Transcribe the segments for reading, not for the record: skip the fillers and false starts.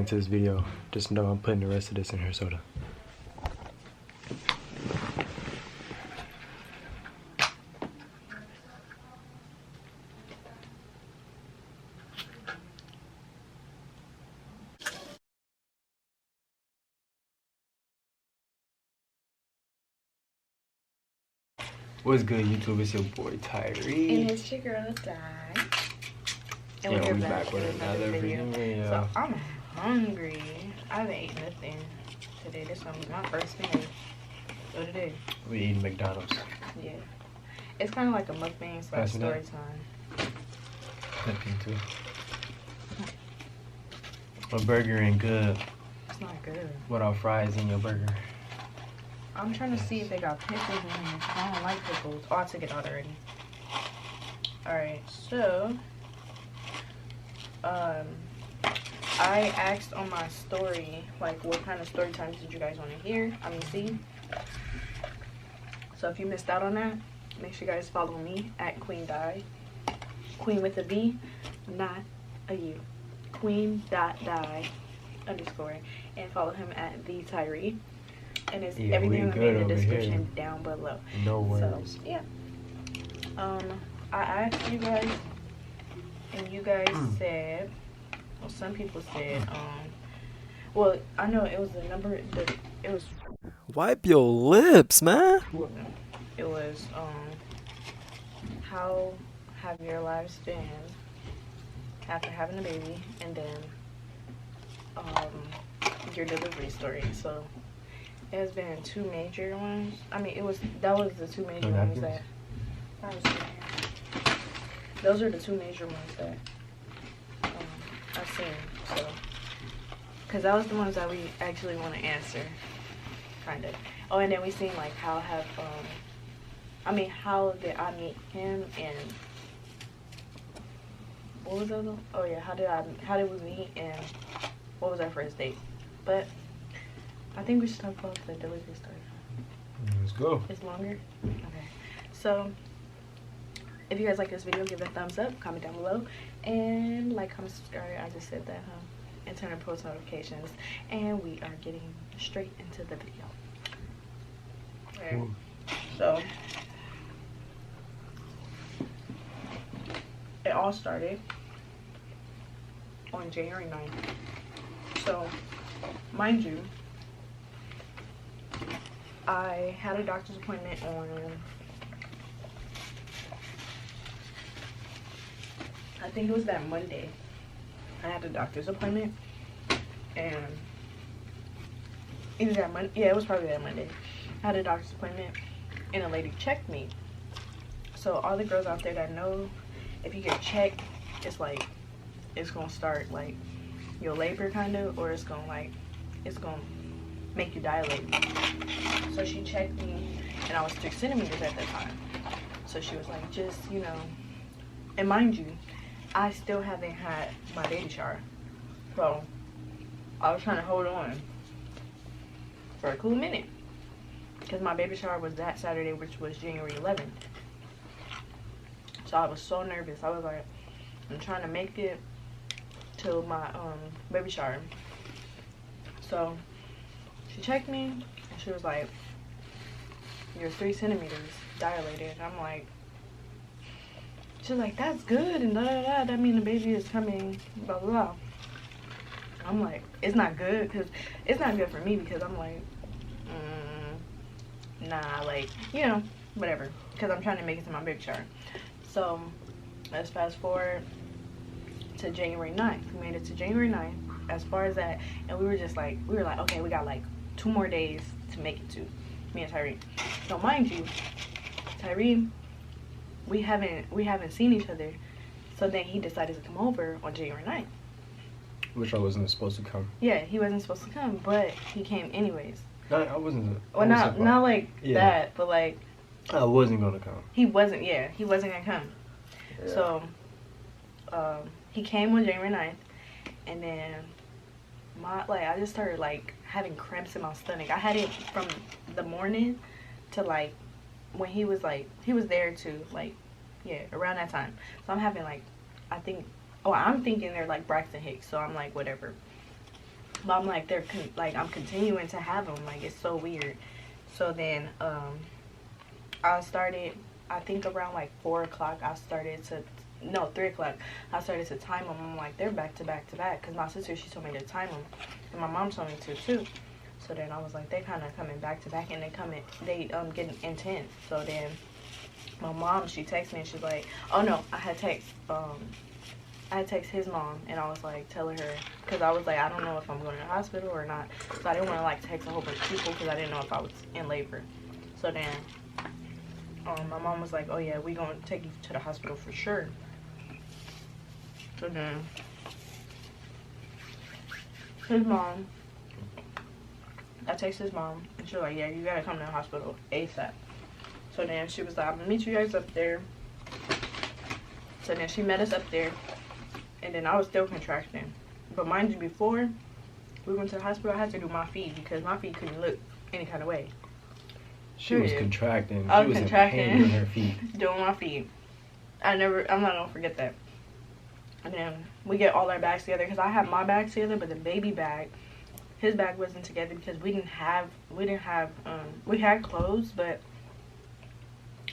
into this video, just know I'm putting the rest of this in her soda. What's good, YouTube? It's your boy Tyree. And it's your girl Di. And Yeah, we're we back with another video. So I'm hungry. I haven't eaten nothing today. This one was my first meal of the day. We eating McDonald's. Yeah. It's kind of like a mukbang / story time. Nothing too. My burger ain't good. It's not good. Without fries in your burger. I'm trying to see if they got pickles in here. I don't like pickles. Oh, I took it out already. Alright, so I asked on my story, like, what kind of story times did you guys want to hear? See. So if you missed out on that, make sure you guys follow me at Queen Di. Queen with a V, not a U. Queen.Di_. And follow him at the Tyree. And it's everything will be in the description down below. No worries. So yeah. I asked you guys, and you guys said, well, some people said, well, I know it was the number. It was. Wipe your lips, man. It was how have your lives been after having a baby, and then your delivery story. So. It has been two major ones. That was the two major ones that those are the two major ones that I've seen. So, because that was the ones that we actually want to answer, kind of. Oh, and then we seen like how did I meet him, and what was the other? Oh yeah, how did we meet, and what was our first date? But I think we should talk about the delivery story. Let's go. It's longer? Okay. So, if you guys like this video, give it a thumbs up, comment down below, and like, comment, subscribe. I just said that, and turn on post notifications. And we are getting straight into the video. Okay. So, it all started on January 9th. So, mind you, I had a doctor's appointment on, I think it was that Monday. I had a doctor's appointment, and either that Monday, yeah, it was probably that Monday. I had a doctor's appointment, and a lady checked me. So all the girls out there that know, if you get checked, it's like, it's gonna start like your labor kind of, or it's gonna make you dilate. So she checked me, and I was 6 centimeters at that time. So she was like, just, and mind you, I still haven't had my baby shower. So I was trying to hold on for a cool minute, because my baby shower was that Saturday, which was January 11th. So I was so nervous. I was like, I'm trying to make it to my baby shower. So she checked me, and she was like, you're 3 centimeters dilated. And I'm like, she's like, that's good, and da da da. That means the baby is coming, blah blah blah. I'm like, it's not good, because it's not good for me, because I'm like, nah, like, whatever, because I'm trying to make it to my baby shower. So let's fast forward to January 9th. We made it to January 9th. As far as that, and we were like, okay, we got like 2 more days to make it to, me and Tyree. So mind you, Tyree, we haven't seen each other. So then he decided to come over on January 9th. Which I wasn't supposed to come. Yeah, he wasn't supposed to come, but he came anyways. No, I wasn't. Well, not like that, but like, I wasn't gonna come. He wasn't gonna come. Yeah. So he came on January 9th, and then I just started like having cramps in my stomach. I had it from the morning to like when he was there too, like, yeah, around that time. So I'm having like, I'm thinking they're like Braxton Hicks, so I'm like, whatever. But I'm like, I'm continuing to have them. Like, it's so weird. So then, I started, I think around like 4 o'clock, 3 o'clock, I started to time them. I'm like, they're back to back to back. Because my sister, she told me to time them. And my mom told me to too. So then I was like, they kind of coming back to back, and they getting intense. So then my mom, she texted me, and she's like, oh no, I had text his mom, and I was like telling her, because I was like, I don't know if I'm going to the hospital or not. So I didn't want to like text a whole bunch of people because I didn't know if I was in labor. So then my mom was like, oh yeah, we gonna take you to the hospital for sure. So then his mom, I texted his mom, and she was like, yeah, you gotta come to the hospital ASAP. So then she was like, I'm gonna meet you guys up there. So then she met us up there, and then I was still contracting. But mind you, before we went to the hospital, I had to do my feet because my feet couldn't look any kind of way. She was contracting. I She was was contracting, in pain in her feet. doing my feet. I'm not gonna forget that. And then we get all our bags together because I have my bags together, but the baby bag, his bag wasn't together because we had clothes, but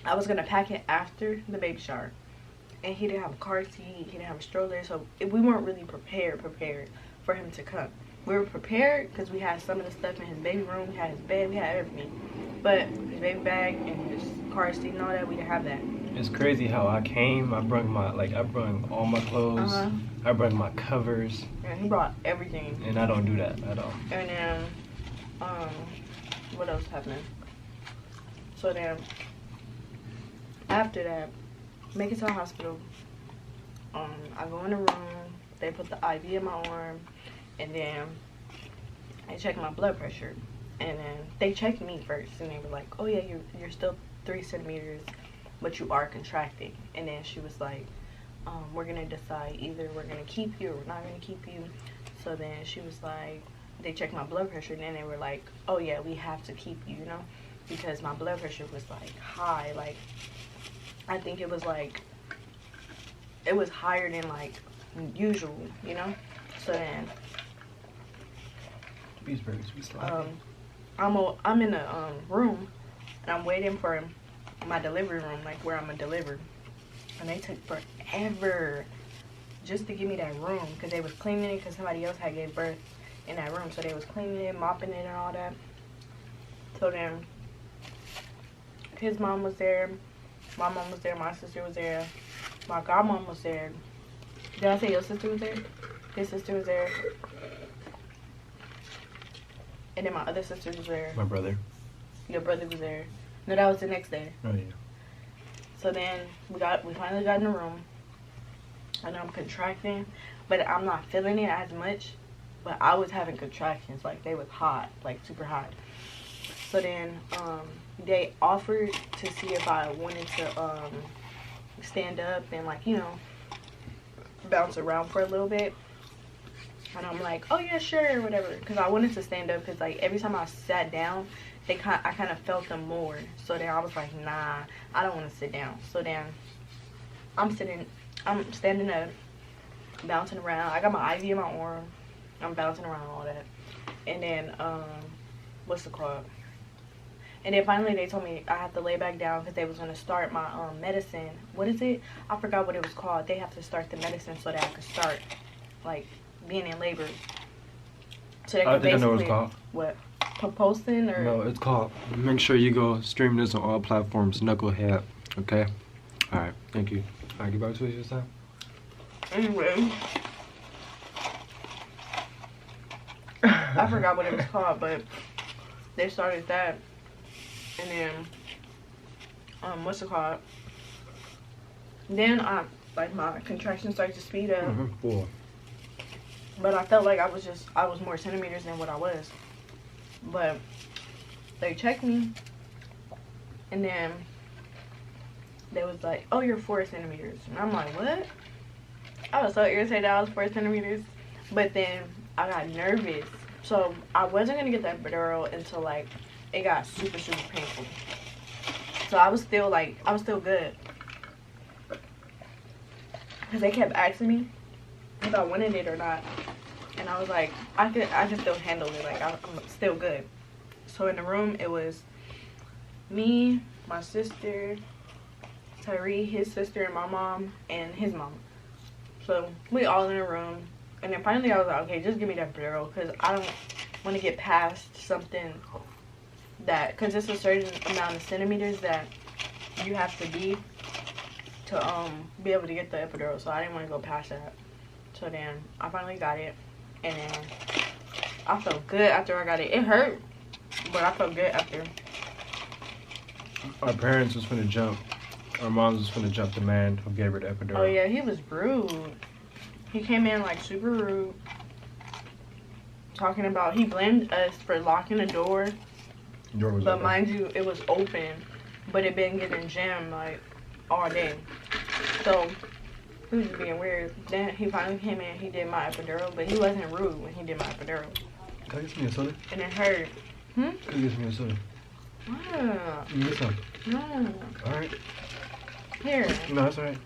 I was gonna pack it after the baby shower, and he didn't have a car seat, he didn't have a stroller, so we weren't really prepared for him to come. We were prepared because we had some of the stuff in his baby room, we had his bed, we had everything, but his baby bag and his car seat and all that, we didn't have that. It's crazy how I came. I brought all my clothes. I brought my covers. And he brought everything. And I don't do that at all. And then, what else happened? So then, after that, make it to the hospital. I go in the room. They put the IV in my arm, and then they check my blood pressure. And then they checked me first, and they were like, "Oh yeah, you're still 3 centimeters, but you are contracting." And then she was like, "We're gonna decide either we're gonna keep you or we're not gonna keep you." So then she was like, they checked my blood pressure, and then they were like, "Oh yeah, we have to keep you, you know, because my blood pressure was like high, like I think it was higher than like usual, you know." So then I'm in a room, and I'm waiting for my delivery room, like where I'm gonna deliver, and they took forever just to give me that room because they was cleaning it because somebody else had gave birth in that room, so they was cleaning it, mopping it, and all that. So then his mom was there, my mom was there, my sister was there, my godmom was there. Did I say your sister was there? His sister was there. And then my other sister was there. My brother. Your brother was there. No, that was the next day. Oh, yeah. So then we finally got in the room. And I'm contracting, but I'm not feeling it as much. But I was having contractions. Like, they was hot. Like, super hot. So then they offered to see if I wanted to stand up and, like, you know, bounce around for a little bit. And I'm like, oh yeah, sure, whatever, because I wanted to stand up because like every time I sat down, I kind of felt them more. So then I was like, nah, I don't want to sit down. So then I'm standing up, bouncing around. I got my IV in my arm. I'm bouncing around, all that. And then what's it called? And then finally they told me I have to lay back down because they was going to start my medicine. What is it? I forgot what it was called. They have to start the medicine so that I could start, like, being in labor. So they I think I know what it's called. What? Proposing or? No, it's called. Make sure you go stream this on all platforms. Knucklehead. Okay? Alright, thank you. Alright, get back to it this time. Anyway. I forgot what it was called, but they started that. And then, what's it called? Then my contractions started to speed up. Cool. But I felt like I was more centimeters than what I was. But they checked me, and then they was like, oh, you're 4 centimeters. And I'm like, what? I was so irritated I was 4 centimeters. But then I got nervous. So I wasn't going to get that epidural until like it got super, super painful. So I was still good. Because they kept asking me if I wanted it or not. And I was like, I could still handle it. Like, I'm still good. So in the room, it was me, my sister, Tyree, his sister, and my mom, and his mom. So we all in a room. And then finally I was like, okay, just give me that epidural, because I don't want to get past something that, because it's a certain amount of centimeters that you have to be able to get the epidural. So I didn't want to go past that. So then I finally got it. And then I felt good after I got it. It hurt, but I felt good after. Our parents was finna jump. Our moms was finna jump the man who gave her the epidural. Oh yeah, he was rude. He came in like super rude. Talking about, he blamed us for locking the door. The door was But open. mind you, it was open. But it been getting jammed like all day. So he was just being weird. Then he finally came in, he did my epidural, but he wasn't rude when he did my epidural. Can I get some of your soda? And it hurt. Can I get some of your soda? Ah, You get some. no. Alright. Here. No, that's alright.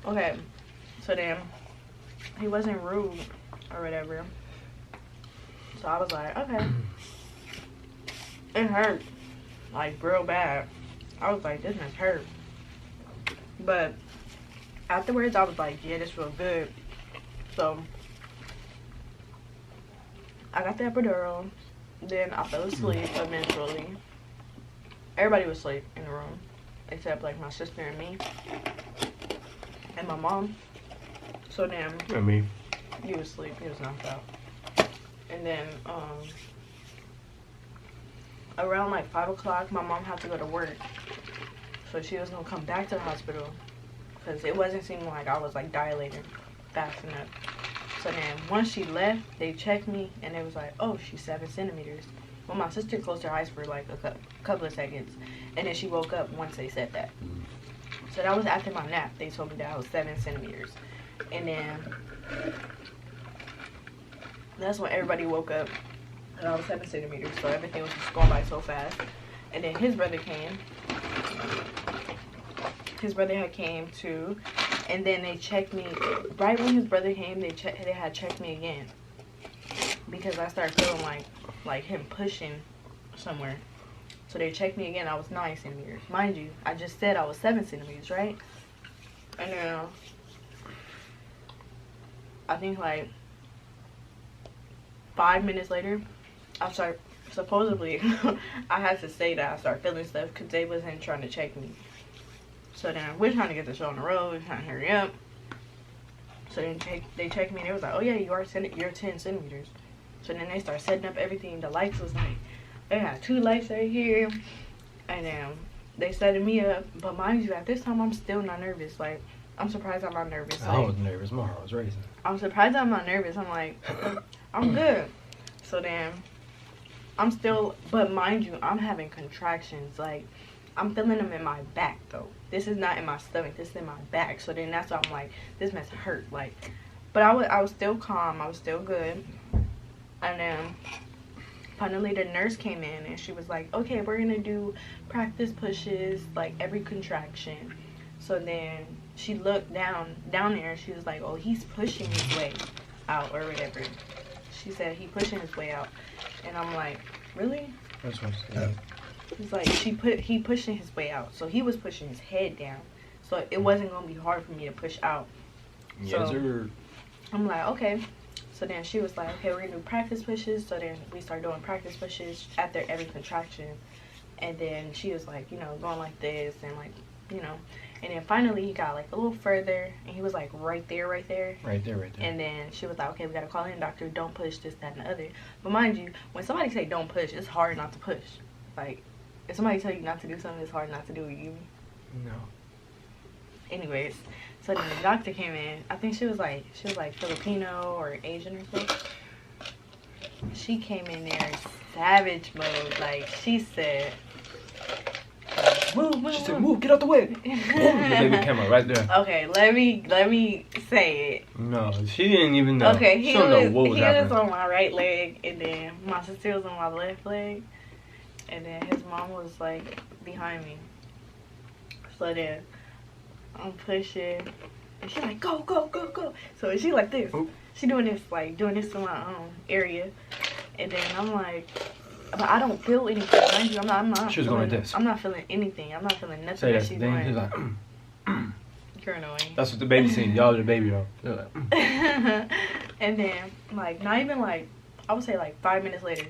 Okay. So then he wasn't rude or whatever. So I was like, okay. It hurt. Like real bad. I was like, this must hurt. But afterwards I was like, yeah, this feels good. So I got the epidural. Then I fell asleep eventually. Everybody was asleep in the room. Except like my sister and me. And my mom. So then And me. he was asleep. He was knocked out. And then around like 5 o'clock, my mom had to go to work. So she was gonna come back to the hospital. Because it wasn't seeming like I was like dilating fast enough. So then once she left, they checked me and it was like, oh, she's 7 centimeters. Well, my sister closed her eyes for like a couple of seconds. And then she woke up once they said that. So that was after my nap. They told me that I was 7 centimeters. And then that's when everybody woke up. And I was 7 centimeters. So everything was just going by so fast. And then his brother came. His brother had came too. And then they checked me. Right when his brother came, they had checked me again. Because I started feeling like him pushing somewhere. So they checked me again. I was 9 centimeters. Mind you, I just said I was 7 centimeters, right? And then I think like 5 minutes later, I started, supposedly, I had to say that I started feeling stuff because they wasn't trying to check me. So then we're trying to get the show on the road, trying to hurry up. So then they checked me and they was like, oh yeah, you're 10 centimeters. So then they start setting up everything. The lights was like, they had 2 lights right here. And then they set me up. But mind you, at this time, I'm still not nervous. Like, I'm surprised I'm not nervous. I Like, was nervous. My heart was racing. I'm surprised I'm not nervous. I'm like, I'm good. So then, I'm still, but mind you, I'm having contractions. Like, I'm feeling them in my back, though. This is not in my stomach. This is in my back. So then that's why I'm like, this must hurt. Like, but I was still calm. I was still good. And then, finally, the nurse came in, and she was like, okay, we're going to do practice pushes, like, every contraction. So then, she looked down there, and she was like, oh, he's pushing his way out, or whatever. She said, he pushing his way out. And I'm like, really? That's what I said. He's like, he pushing his way out. So he was pushing his head down. So it wasn't going to be hard for me to push out. Yes, So sir. I'm like, okay. So then she was like, okay, we're going to do practice pushes. So then we started doing practice pushes after every contraction. And then she was like, you know, going like this and like, you know. And then finally he got like a little further. And he was like right there. Right there, right there. And then she was like, okay, we got to call in a doctor. Don't push this, that, and the other. But mind you, when somebody say don't push, it's hard not to push. Like, if somebody tell you not to do something, it's hard not to do it. You. No. Anyways, so then the doctor came in. I think she was like Filipino or Asian or something. She came in there savage mode. Like, she said, move. She said, move, get out the way. Boom, the baby camera right there. Okay, let me say it. No, she didn't even know. Okay, she don't know what was he happening. was on my right leg, and then my sister was on my left leg, and then his mom was like behind me. So then I'm pushing, And she's like, go, go, go, go. So she like this. Oop. She doing this in my area. And then I'm like, but I don't feel anything. Mind you, I'm not She was going like this. I'm not feeling anything. I'm not feeling nothing Say that that she's thing. doing. She's like, You're annoying. that's what the baby seen. Y'all are the baby though. They're like, And then, like, not even like, I would say like 5 minutes later.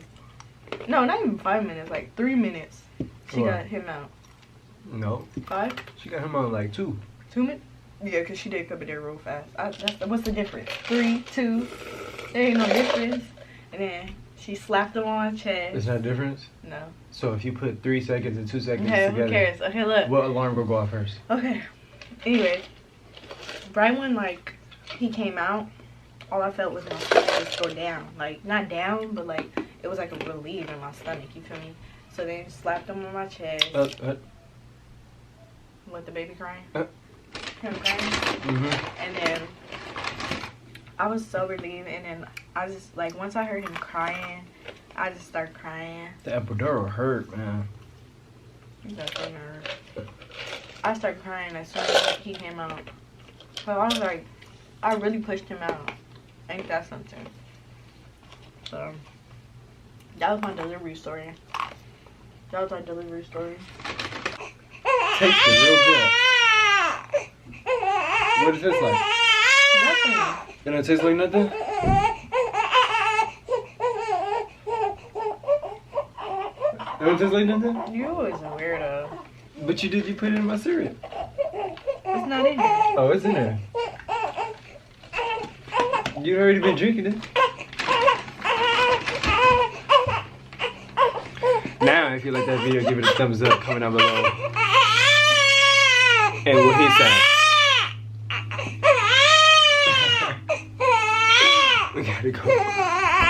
No, not even 5 minutes, like 3 minutes. She What? got him out. no. 5? She got him on like 2. 2 minutes? Yeah, because she did come in there real fast. What's the difference? 3, 2. There ain't no difference. And then she slapped him on the chest. There's no difference? No. So if you put 3 seconds and 2 seconds Okay, together, who cares? Okay, look. what alarm will go off first? Okay. Anyway, right when, like, he came out, all I felt was my stomach just go down. Like, not down, but, like, it was like a relief in my stomach, you feel me? So then slapped him on my chest. With the baby crying. Him crying. And then I was so relieved, and then I just, like, once I heard him crying, I just started crying. The epidural hurt, man. That's so nerve. I started crying as soon as he came out. So I was like, I really pushed him out. Ain't that something? So that was my delivery story. That was my delivery story. Tasted real good. What does this like? Nothing. It don't taste like nothing? It don't taste like nothing? You always a weirdo. But you put it in my cereal. It's not in there. Oh, it's in there. You already been drinking it. Now, if you like that video, give it a thumbs up, comment down below. And what he said. We gotta go.